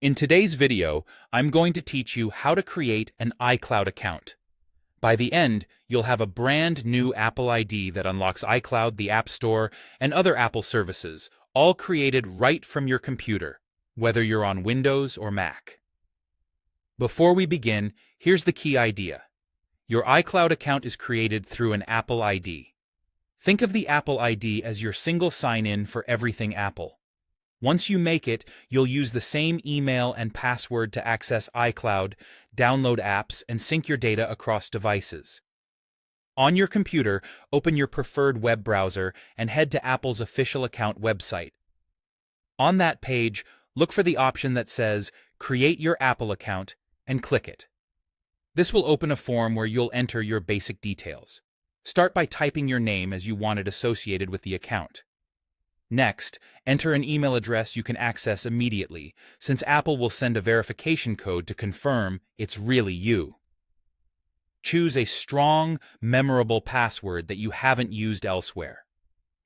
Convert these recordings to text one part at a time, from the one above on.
In today's video, I'm going to teach you how to create an iCloud account. By the end, you'll have a brand new Apple ID that unlocks iCloud, the App Store, and other Apple services, all created right from your computer, whether you're on Windows or Mac. Before we begin, here's the key idea. Your iCloud account is created through an Apple ID. Think of the Apple ID as your single sign-in for everything Apple. Once you make it, you'll use the same email and password to access iCloud, download apps, and sync your data across devices. On your computer, open your preferred web browser and head to Apple's official account website. On that page, look for the option that says Create Your Apple Account and click it. This will open a form where you'll enter your basic details. Start by typing your name as you want it associated with the account. Next, enter an email address you can access immediately, since Apple will send a verification code to confirm it's really you. Choose a strong, memorable password that you haven't used elsewhere.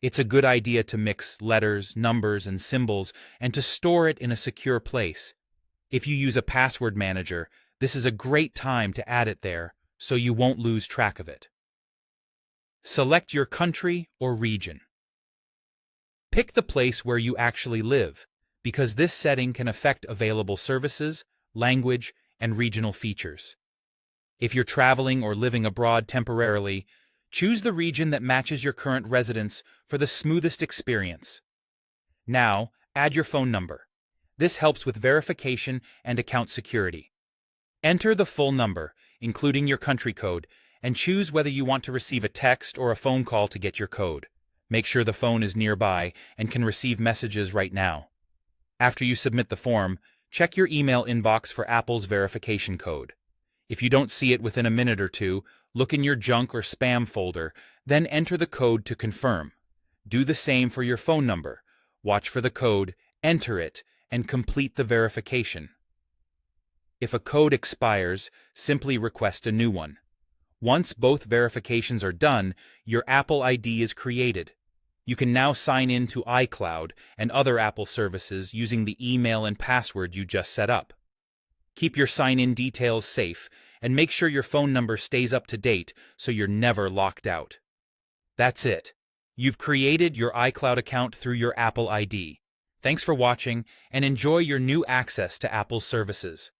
It's a good idea to mix letters, numbers, and symbols and to store it in a secure place. If you use a password manager, this is a great time to add it there so you won't lose track of it. Select your country or region. Pick the place where you actually live, because this setting can affect available services, language, and regional features. If you're traveling or living abroad temporarily, choose the region that matches your current residence for the smoothest experience. Now, add your phone number. This helps with verification and account security. Enter the full number, including your country code, and choose whether you want to receive a text or a phone call to get your code. Make sure the phone is nearby and can receive messages right now. After you submit the form, check your email inbox for Apple's verification code. If you don't see it within a minute or two, look in your junk or spam folder, then enter the code to confirm. Do the same for your phone number. Watch for the code, enter it, and complete the verification. If a code expires, simply request a new one. Once both verifications are done, your Apple ID is created. You can now sign in to iCloud and other Apple services using the email and password you just set up. Keep your sign-in details safe and make sure your phone number stays up to date so you're never locked out. That's it. You've created your iCloud account through your Apple ID. Thanks for watching and enjoy your new access to Apple's services.